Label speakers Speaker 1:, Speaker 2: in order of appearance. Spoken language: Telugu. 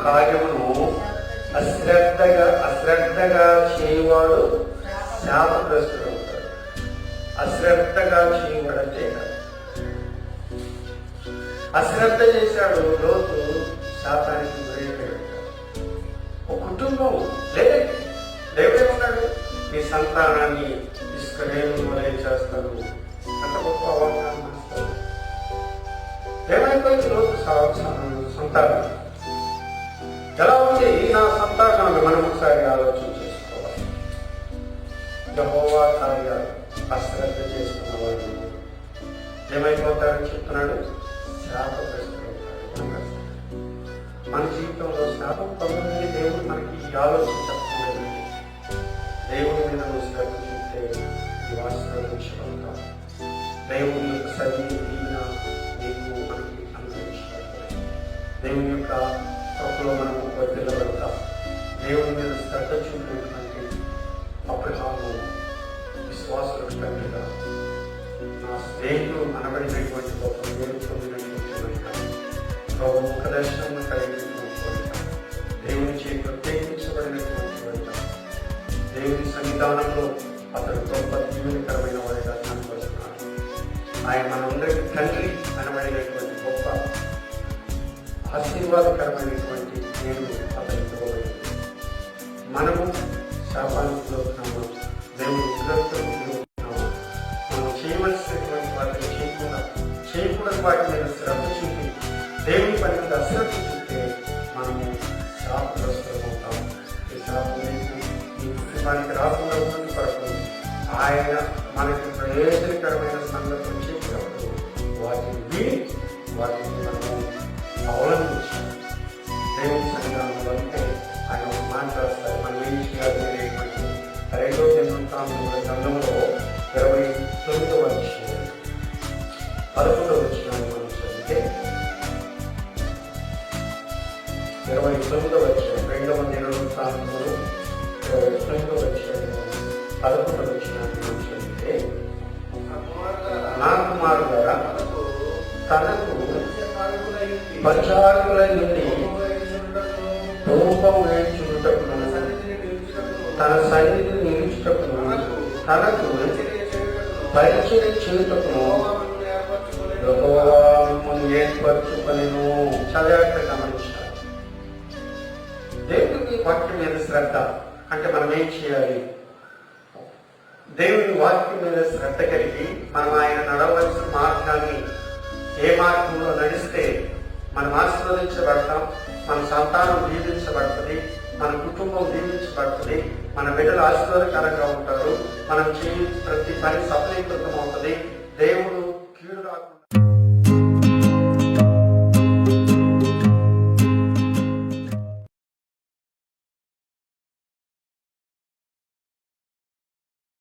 Speaker 1: కార్యమును అశ్రద్ధగా చేయవాడు శాపగ్రస్తుడు అవుతాడు. అశ్రద్ధగా చేయవాడంటే అశ్రద్ధ చేశాడు, లోతు శాపానికి గురైపోయాడు. ఒక కుటుంబం లేదు, దేవుడేమన్నాడు, మీ సంతానాన్ని ఇసుకరేణుల వలె చేస్తాడు. అంత గొప్ప అవకాశం ఇస్తాడు. ఏమైపోయింది లోతు సంతానం? ఎలా ఉంది నా సంతానాన్ని? మనం ఒకసారి ఆలోచన చేసుకోవాలి. యెహోవా కార్యాలు అశ్రద్ధ చేసుకున్న వాళ్ళు ఏమైపోతారని చెప్తున్నాడు, శాపగ్రస్తులవుతారు. మన జీవితంలో శాపం పొందని దేవుడు మనకి ఈ ఆలోచన చెప్పలేదు. దేవుని మీద నువ్వు శ్రద్ధ చూస్తే నువ్వు ఆశీర్వదించగలుగుతావు. దేవుని యొక్క సన్నిధి దీవెన నీకు మనకి అనుగ్రహించబడతాయి. దేవుని యొక్క కృపలో మనము వర్ధిల్లబడతాం. దేవుని మీద శ్రద్ధ చూపినటువంటి అబ్రహాము విశ్వాసులకు తండ్రిగా, నా స్నేహితులు అనబడినటువంటి గొప్ప పేరు పొందినటువంటి ప్రభు ముఖ దర్శనం కలిగినటువంటి దేవుని చే ప్రత్యేకించబడినటువంటి వాడిగా, దేవుని సన్నిధానంలో అతడు గొప్ప దీవెనకరమైన వాడిగా కనబడుతున్నాడు. ఆయన మనందరికీ తండ్రి అనబడినటువంటి గొప్ప ఆశీర్వాదకరమైనటువంటి దేవుడు అతనికి ఇవ్వబడింది. మనము శాపానికి లోతున్నాము, దేవుని ఉగ్రతకు లోతున్నాము. మనం చేయవలసినటువంటి వాటిని చేయకూడని వాటి మీద శ్రద్ధ చూపి దేవుని పని మీద అశ్రద్ధ చూపితే మనము శాపగ్రస్తులమవుతాం. ఈ శాపం ఈ కుటుంబానికి రాకుండా ఉన్నది కొరకు ఆయన మనకి ప్రయోజనకరమైన సంగతులు చెప్పినప్పుడు వాటిని విని వాటిని మనము అవలంబించాలి. దేవుని సన్నిధానంలో అంటే ఆయన ఒక మాట రాస్తారు, మనం ఏం చేయాలి అనేటువంటి 2వ దినవృత్తాంతముల గ్రంథంలో 29వ అధ్యాయం 11వ వచనాన్ని మనం చదివితే, 29వ అధ్యాయం 2వ దినవృత్తాంతములు 29వ అధ్యాయం 11వ వచనాన్ని మనం చదివితే, నా కుమారులారా తనకు పరిచారకుల నుండి రూపం వేయించుటకును తన సన్నిధిని నిలుచుటకును తనకు పరిచయం చేయుటకును యెహోవా మిమ్మును ఏర్పరచుకొనెను. చదివాక గమనించాలి. దేవునికి వాక్యం మీద శ్రద్ధ అంటే మనం ఏం చేయాలి? దేవుని వాక్యం మీద శ్రద్ధ కలిగి మనం ఆయన నడవలసిన మార్గాన్ని, ఏ మార్గంలో నడిస్తే మనం ఆశీర్వదించబడతాం, మన సంతానం దీవించబడుతుంది, మన కుటుంబం దీవించబడుతుంది, మన బిడ్డలు ఆశీర్వాదకరంగా ఉంటారు, మనం చేయ ప్రతి పని సఫలీకృతం అవుతుంది, దేవుడు కీడు రాకుండా